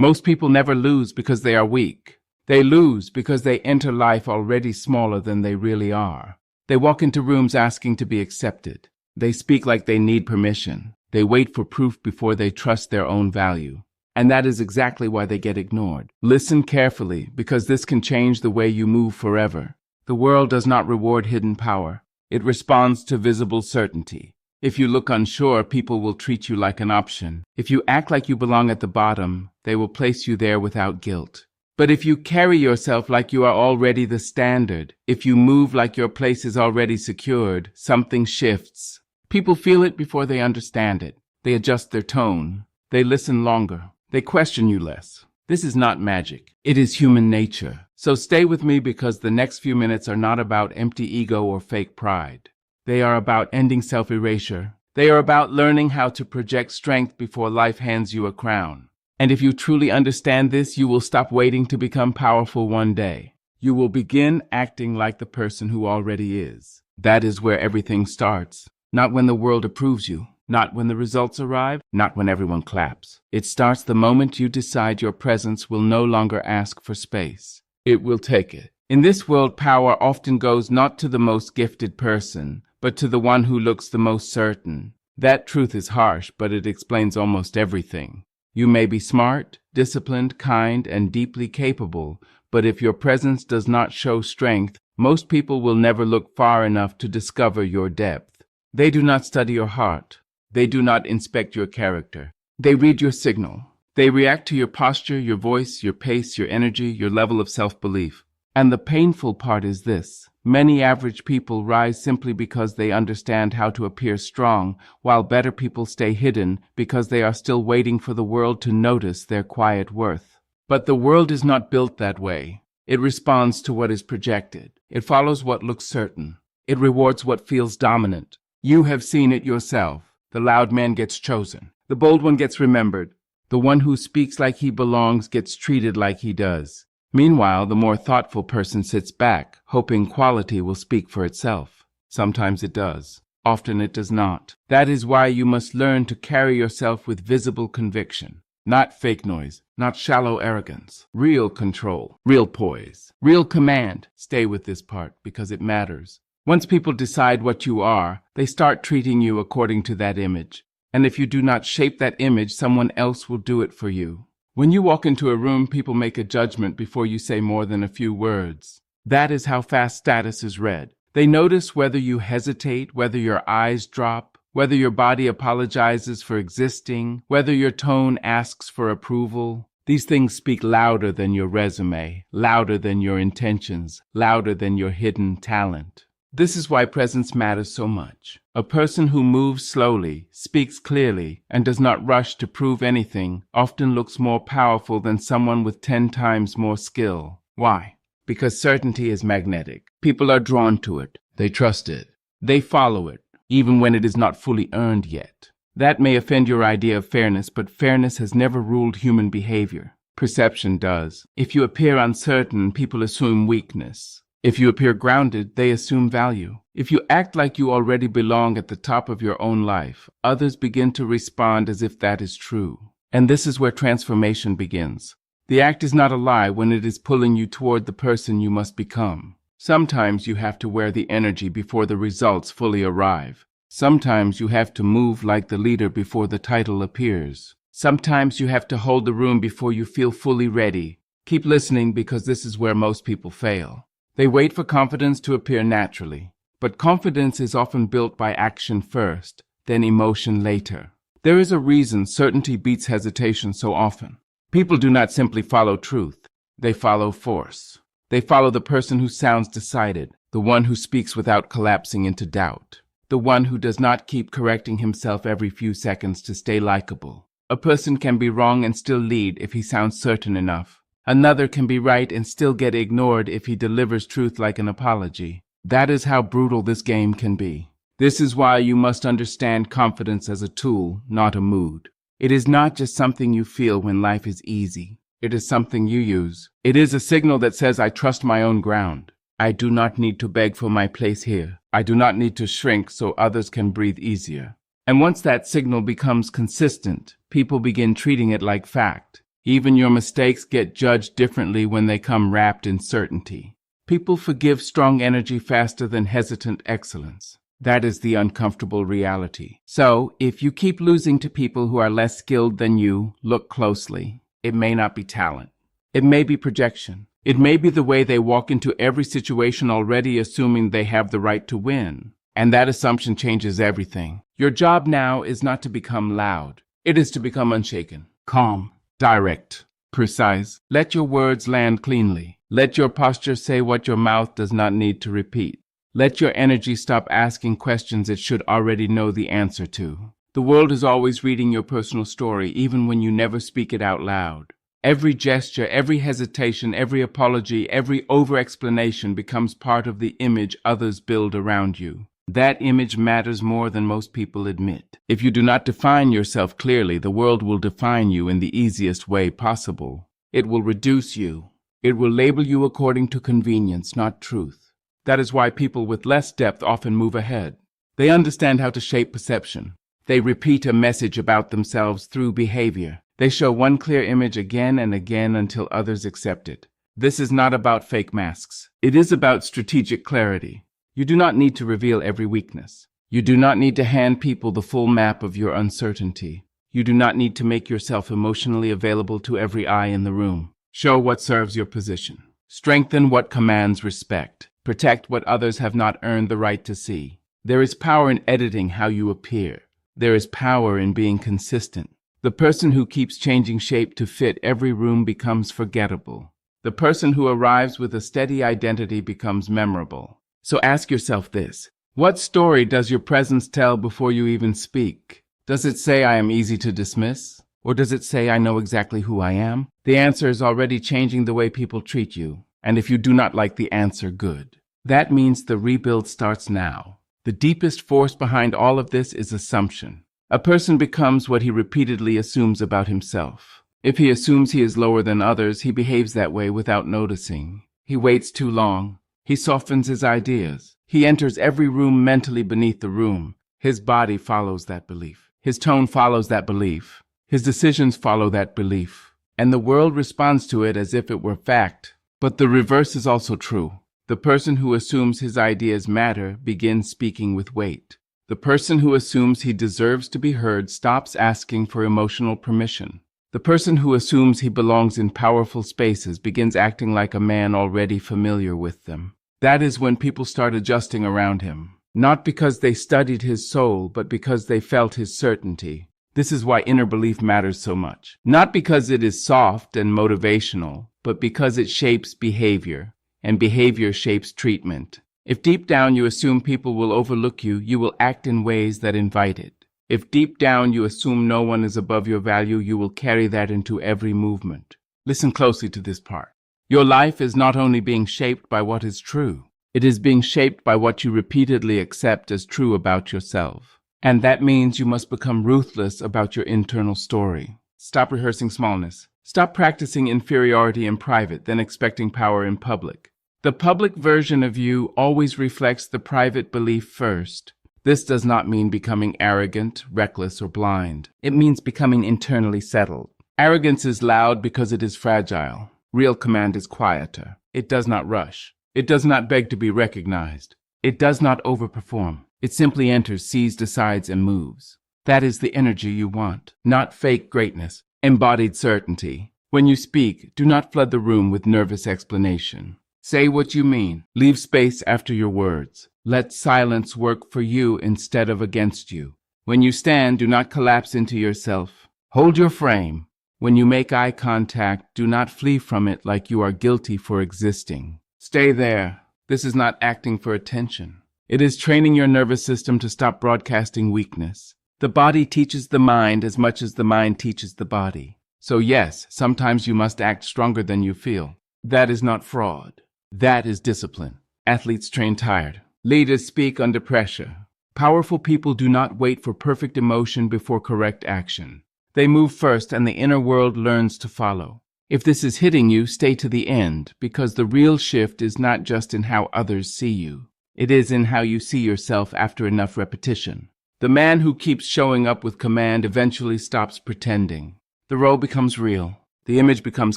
Most people never lose because they are weak. They lose because they enter life already smaller than they really are. They walk into rooms asking to be accepted. They speak like they need permission. They wait for proof before they trust their own value. And that is exactly why they get ignored. Listen carefully, because this can change the way you move forever. The world does not reward hidden power. It responds to visible certainty. If you look unsure, people will treat you like an option. If you act like you belong at the bottom, they will place you there without guilt. But if you carry yourself like you are already the standard, if you move like your place is already secured, something shifts. People feel it before they understand it. They adjust their tone. They listen longer. They question you less. This is not magic. It is human nature. So stay with me, because the next few minutes are not about empty ego or fake pride. They are about ending self-erasure. They are about learning how to project strength before life hands you a crown. And if you truly understand this, you will stop waiting to become powerful one day. You will begin acting like the person who already is. That is where everything starts. Not when the world approves you. Not when the results arrive. Not when everyone claps. It starts the moment you decide your presence will no longer ask for space. It will take it. In this world, power often goes not to the most gifted person, but to the one who looks the most certain. That truth is harsh, but it explains almost everything. You may be smart, disciplined, kind, and deeply capable, but if your presence does not show strength, most people will never look far enough to discover your depth. They do not study your heart. They do not inspect your character. They read your signal. They react to your posture, your voice, your pace, your energy, your level of self-belief. And the painful part is this. Many average people rise simply because they understand how to appear strong, while better people stay hidden because they are still waiting for the world to notice their quiet worth. But the world is not built that way. It responds to what is projected. It follows what looks certain. It rewards what feels dominant. You have seen it yourself. The loud man gets chosen. The bold one gets remembered. The one who speaks like he belongs gets treated like he does. Meanwhile, the more thoughtful person sits back, hoping quality will speak for itself. Sometimes it does. Often it does not. That is why you must learn to carry yourself with visible conviction. Not fake noise, not shallow arrogance. Real control, real poise, real command. Stay with this part because it matters. Once people decide what you are, they start treating you according to that image. And if you do not shape that image, someone else will do it for you. When you walk into a room, people make a judgment before you say more than a few words. That is how fast status is read. They notice whether you hesitate, whether your eyes drop, whether your body apologizes for existing, whether your tone asks for approval. These things speak louder than your resume, louder than your intentions, louder than your hidden talent. This is why presence matters so much. A person who moves slowly, speaks clearly, and does not rush to prove anything often looks more powerful than someone with 10 times more skill. Why? Because certainty is magnetic. People are drawn to it. They trust it. They follow it, even when it is not fully earned yet. That may offend your idea of fairness, but fairness has never ruled human behavior. Perception does. If you appear uncertain, people assume weakness. If you appear grounded, they assume value. If you act like you already belong at the top of your own life, others begin to respond as if that is true. And this is where transformation begins. The act is not a lie when it is pulling you toward the person you must become. Sometimes you have to wear the energy before the results fully arrive. Sometimes you have to move like the leader before the title appears. Sometimes you have to hold the room before you feel fully ready. Keep listening, because this is where most people fail. They wait for confidence to appear naturally, but confidence is often built by action first, then emotion later. There is a reason certainty beats hesitation so often. People do not simply follow truth, they follow force. They follow the person who sounds decided, the one who speaks without collapsing into doubt, the one who does not keep correcting himself every few seconds to stay likable. A person can be wrong and still lead if he sounds certain enough. Another can be right and still get ignored if he delivers truth like an apology. That is how brutal this game can be. This is why you must understand confidence as a tool, not a mood. It is not just something you feel when life is easy. It is something you use. It is a signal that says, I trust my own ground. I do not need to beg for my place here. I do not need to shrink so others can breathe easier. And once that signal becomes consistent, people begin treating it like fact. Even your mistakes get judged differently when they come wrapped in certainty. People forgive strong energy faster than hesitant excellence. That is the uncomfortable reality. So, if you keep losing to people who are less skilled than you, look closely. It may not be talent. It may be projection. It may be the way they walk into every situation already assuming they have the right to win. And that assumption changes everything. Your job now is not to become loud. It is to become unshaken, calm, direct, precise. Let your words land cleanly. Let your posture say what your mouth does not need to repeat. Let your energy stop asking questions it should already know the answer to. The world is always reading your personal story, even when you never speak it out loud. Every gesture, every hesitation, every apology, every over-explanation becomes part of the image others build around you. That image matters more than most people admit. If you do not define yourself clearly, the world will define you in the easiest way possible. It will reduce you. It will label you according to convenience, not truth. That is why people with less depth often move ahead. They understand how to shape perception. They repeat a message about themselves through behavior. They show one clear image again and again until others accept it. This is not about fake masks. It is about strategic clarity. You do not need to reveal every weakness. You do not need to hand people the full map of your uncertainty. You do not need to make yourself emotionally available to every eye in the room. Show what serves your position. Strengthen what commands respect. Protect what others have not earned the right to see. There is power in editing how you appear. There is power in being consistent. The person who keeps changing shape to fit every room becomes forgettable. The person who arrives with a steady identity becomes memorable. So ask yourself this: what story does your presence tell before you even speak? Does it say I am easy to dismiss? Or does it say I know exactly who I am? The answer is already changing the way people treat you. And if you do not like the answer, good. That means the rebuild starts now. The deepest force behind all of this is assumption. A person becomes what he repeatedly assumes about himself. If he assumes he is lower than others, he behaves that way without noticing. He waits too long. He softens his ideas. He enters every room mentally beneath the room. His body follows that belief. His tone follows that belief. His decisions follow that belief. And the world responds to it as if it were fact. But the reverse is also true. The person who assumes his ideas matter begins speaking with weight. The person who assumes he deserves to be heard stops asking for emotional permission. The person who assumes he belongs in powerful spaces begins acting like a man already familiar with them. That is when people start adjusting around him. Not because they studied his soul, but because they felt his certainty. This is why inner belief matters so much. Not because it is soft and motivational, but because it shapes behavior, and behavior shapes treatment. If deep down you assume people will overlook you, you will act in ways that invite it. If deep down you assume no one is above your value, you will carry that into every movement. Listen closely to this part. Your life is not only being shaped by what is true, it is being shaped by what you repeatedly accept as true about yourself. And that means you must become ruthless about your internal story. Stop rehearsing smallness. Stop practicing inferiority in private, then expecting power in public. The public version of you always reflects the private belief first. This does not mean becoming arrogant, reckless, or blind. It means becoming internally settled. Arrogance is loud because it is fragile. Real command is quieter. It does not rush. It does not beg to be recognized. It does not overperform. It simply enters, sees, decides, and moves. That is the energy you want, not fake greatness, embodied certainty. When you speak, do not flood the room with nervous explanation. Say what you mean. Leave space after your words. Let silence work for you instead of against you. When you stand, do not collapse into yourself. Hold your frame. When you make eye contact, do not flee from it like you are guilty for existing. Stay there. This is not acting for attention. It is training your nervous system to stop broadcasting weakness. The body teaches the mind as much as the mind teaches the body. So yes, sometimes you must act stronger than you feel. That is not fraud. That is discipline. Athletes train tired. Leaders speak under pressure. Powerful people do not wait for perfect emotion before correct action. They move first and the inner world learns to follow. If this is hitting you, stay to the end, because the real shift is not just in how others see you. It is in how you see yourself after enough repetition. The man who keeps showing up with command eventually stops pretending. The role becomes real. The image becomes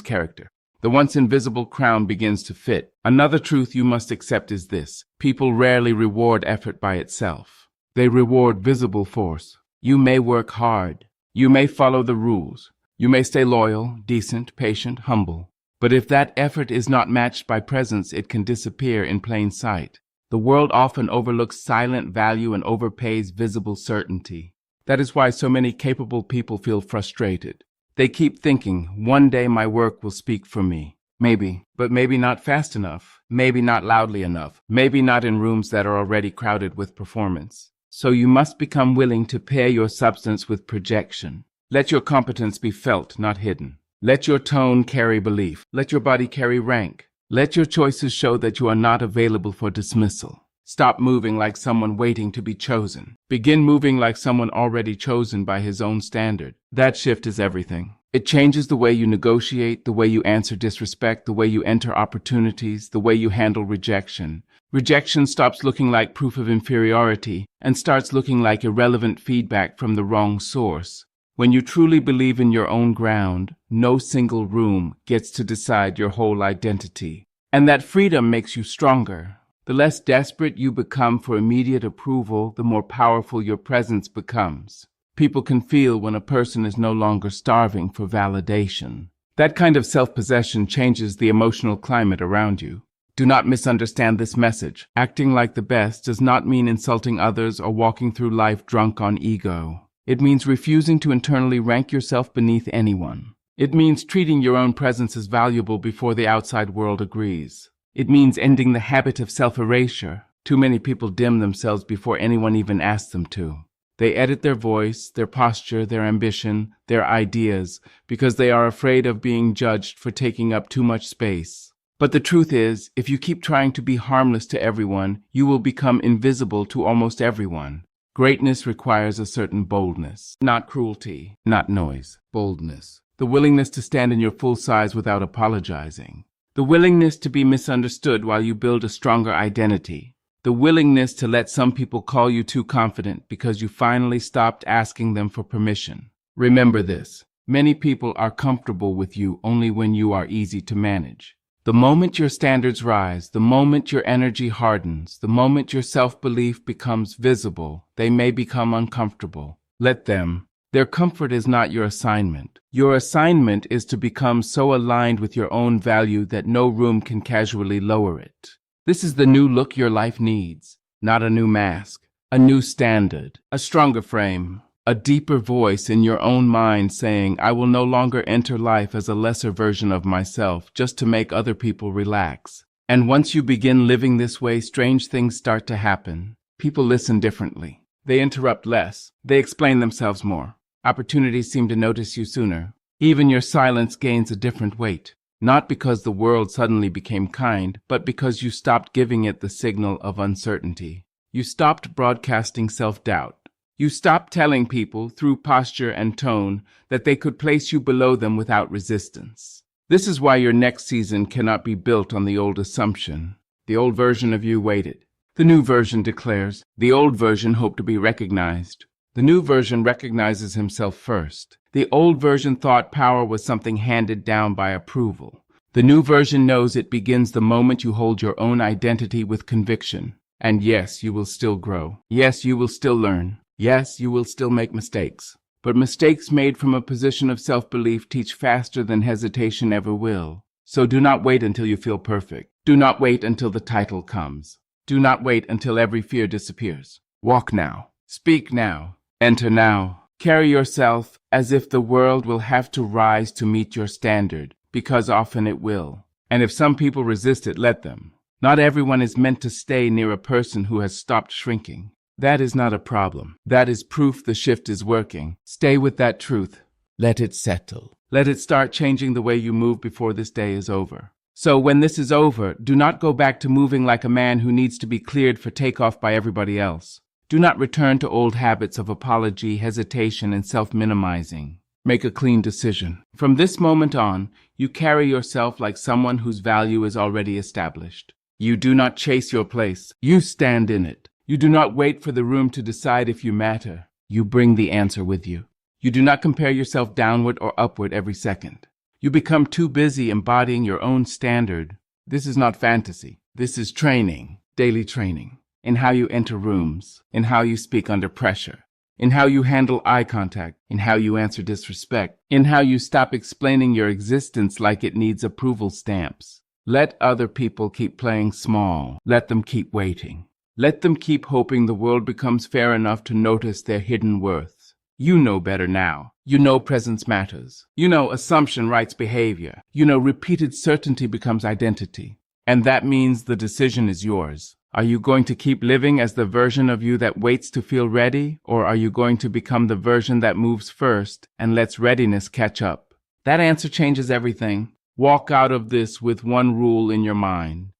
character. The once invisible crown begins to fit. Another truth you must accept is this: people rarely reward effort by itself. They reward visible force. You may work hard. You may follow the rules. You may stay loyal, decent, patient, humble. But if that effort is not matched by presence, it can disappear in plain sight. The world often overlooks silent value and overpays visible certainty. That is why so many capable people feel frustrated. They keep thinking, one day my work will speak for me. Maybe, but maybe not fast enough. Maybe not loudly enough. Maybe not in rooms that are already crowded with performance. So you must become willing to pair your substance with projection. Let your competence be felt, not hidden. Let your tone carry belief. Let your body carry rank. Let your choices show that you are not available for dismissal. Stop moving like someone waiting to be chosen. Begin moving like someone already chosen by his own standard. That shift is everything. It changes the way you negotiate, the way you answer disrespect, the way you enter opportunities, the way you handle rejection. Rejection stops looking like proof of inferiority and starts looking like irrelevant feedback from the wrong source. When you truly believe in your own ground, no single room gets to decide your whole identity. And that freedom makes you stronger. The less desperate you become for immediate approval, the more powerful your presence becomes. People can feel when a person is no longer starving for validation. That kind of self-possession changes the emotional climate around you. Do not misunderstand this message. Acting like the best does not mean insulting others or walking through life drunk on ego. It means refusing to internally rank yourself beneath anyone. It means treating your own presence as valuable before the outside world agrees. It means ending the habit of self-erasure. Too many people dim themselves before anyone even asks them to. They edit their voice, their posture, their ambition, their ideas, because they are afraid of being judged for taking up too much space. But the truth is, if you keep trying to be harmless to everyone, you will become invisible to almost everyone. Greatness requires a certain boldness, not cruelty, not noise, boldness. The willingness to stand in your full size without apologizing. The willingness to be misunderstood while you build a stronger identity. The willingness to let some people call you too confident because you finally stopped asking them for permission. Remember this: many people are comfortable with you only when you are easy to manage. The moment your standards rise, the moment your energy hardens, the moment your self-belief becomes visible, they may become uncomfortable. Let them. Their comfort is not your assignment. Your assignment is to become so aligned with your own value that no room can casually lower it. This is the new look your life needs. Not a new mask, a new standard, a stronger frame, a deeper voice in your own mind saying, I will no longer enter life as a lesser version of myself just to make other people relax. And once you begin living this way, strange things start to happen. People listen differently. They interrupt less. They explain themselves more. Opportunities seem to notice you sooner. Even your silence gains a different weight. Not because the world suddenly became kind, but because you stopped giving it the signal of uncertainty. You stopped broadcasting self-doubt. You stopped telling people, through posture and tone, that they could place you below them without resistance. This is why your next season cannot be built on the old assumption. The old version of you waited. The new version declares. The old version hoped to be recognized. The new version recognizes himself first. The old version thought power was something handed down by approval. The new version knows it begins the moment you hold your own identity with conviction. And yes, you will still grow. Yes, you will still learn. Yes, you will still make mistakes. But mistakes made from a position of self-belief teach faster than hesitation ever will. So do not wait until you feel perfect. Do not wait until the title comes. Do not wait until every fear disappears. Walk now. Speak now. Enter now. Carry yourself as if the world will have to rise to meet your standard, because often it will. And if some people resist it, let them. Not everyone is meant to stay near a person who has stopped shrinking. That is not a problem. That is proof the shift is working. Stay with that truth. Let it settle. Let it start changing the way you move before this day is over. So when this is over, do not go back to moving like a man who needs to be cleared for takeoff by everybody else. Do not return to old habits of apology, hesitation, and self-minimizing. Make a clean decision. From this moment on, you carry yourself like someone whose value is already established. You do not chase your place. You stand in it. You do not wait for the room to decide if you matter. You bring the answer with you. You do not compare yourself downward or upward every second. You become too busy embodying your own standard. This is not fantasy. This is training, daily training, in how you enter rooms, in how you speak under pressure, in how you handle eye contact, in how you answer disrespect, in how you stop explaining your existence like it needs approval stamps. Let other people keep playing small. Let them keep waiting. Let them keep hoping the world becomes fair enough to notice their hidden worth. You know better now. You know presence matters. You know assumption writes behavior. You know repeated certainty becomes identity. And that means the decision is yours. Are you going to keep living as the version of you that waits to feel ready, or are you going to become the version that moves first and lets readiness catch up? That answer changes everything. Walk out of this with one rule in your mind.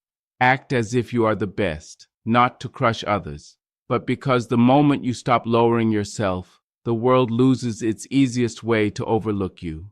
Act as if you are the best, not to crush others, but because the moment you stop lowering yourself, the world loses its easiest way to overlook you.